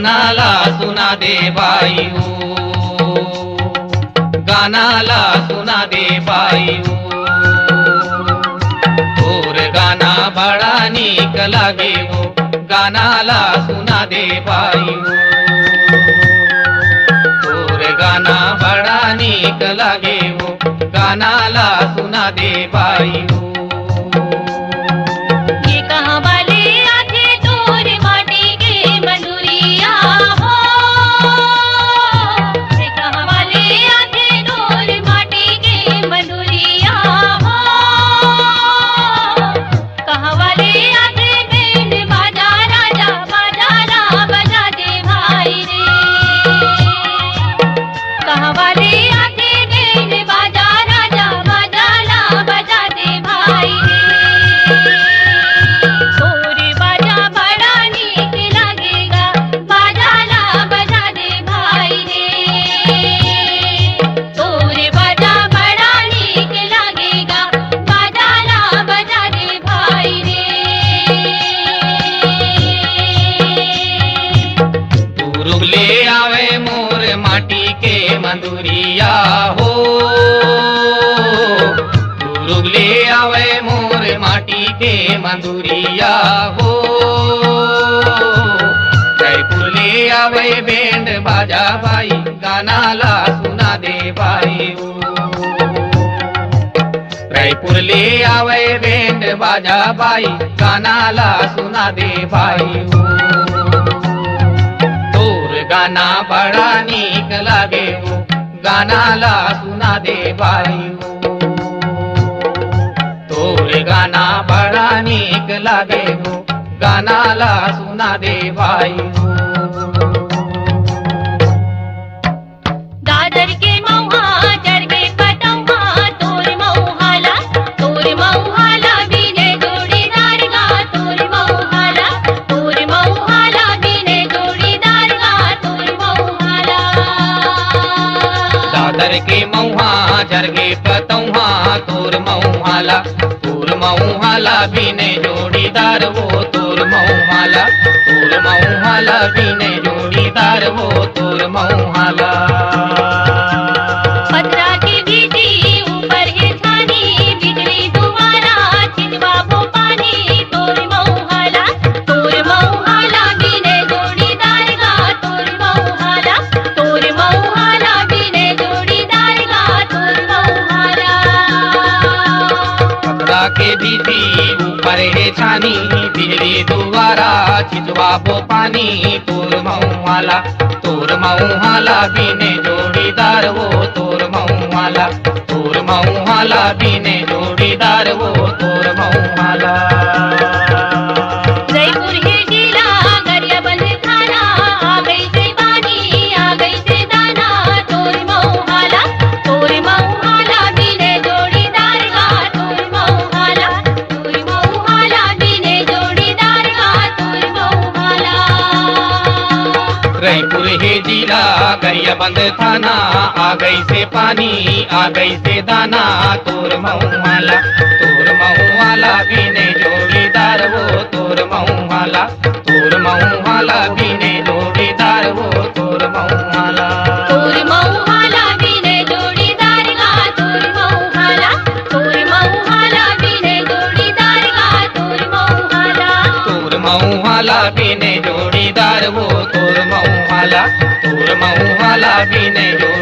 गानाला सुना दे बाई गानाला सुना दे बाई और गाना बड़ा नीक लागे वो गानाला सुना दे बाई और गाना बड़ा नीक लागे वो गानाला सुना दे बाई ले आवे मोर माटी के मंदुरिया हो गुरुग ले आवे मोर माटी के मंदुरिया हो जयपुर ले आवे बैंड बाजा भाई गानाला सुना दे भाई जयपुर ले आवे बैंड बाजा भाई गानाला सुना दे भाई गाना बड़ा नीक लागे वो गानाला सुना दे भाई तोर गाना बड़ा नीक लागे वो गानाला सुना दे भाई दादर के मऊहा जरगे पटौहा तोर मऊहाला बिने जोड़ीदार गा तोर मऊहाला बिने जोड़ीदार दादर के मऊहा जरगे पतौहा तोर मऊहाला बिने जोड़ीदार वो तोर मऊहाला बिने जोड़ीदार वो तोर मऊहाला पत्रा की भीती ऊपर है छानी बिजली दुआरा छिजवा वो पानी तोर मऊहाला बिने जोड़ीदार गा तोर मऊहाला बिने जोड़ीदार गा तोर मऊहाला पत्रा के भीती ऊपर है छानी बिजली दुआरा छिजवा वो पानी तोर मऊहाला बिने जोड़ीदार वो तोर मऊहाला बिने जोड़ीदार वो तोर मऊहाला जयपुर है जिला गरियाबंद थाना आ गई से बानी आ गई से दाना तोर मऊहाला बिने जोड़ीदार गा तोर मऊहाला बिने जोड़ीदार गा तोर मऊहाला रैपुर है जिला गरियाबंद थाना आ गई से पानी आ गई से दाना तोर मऊहाला बिने जोड़ीदार वो तोर मऊहाला बिने जोड़ीदार वो तोर मऊहाला बिने जोड़ीदार गा तोर मऊहाला बिने जोड़ीदार गा तोर मऊहाला बिने जोड़ीदार वो तोर मऊहाला बिने जोड़ीदार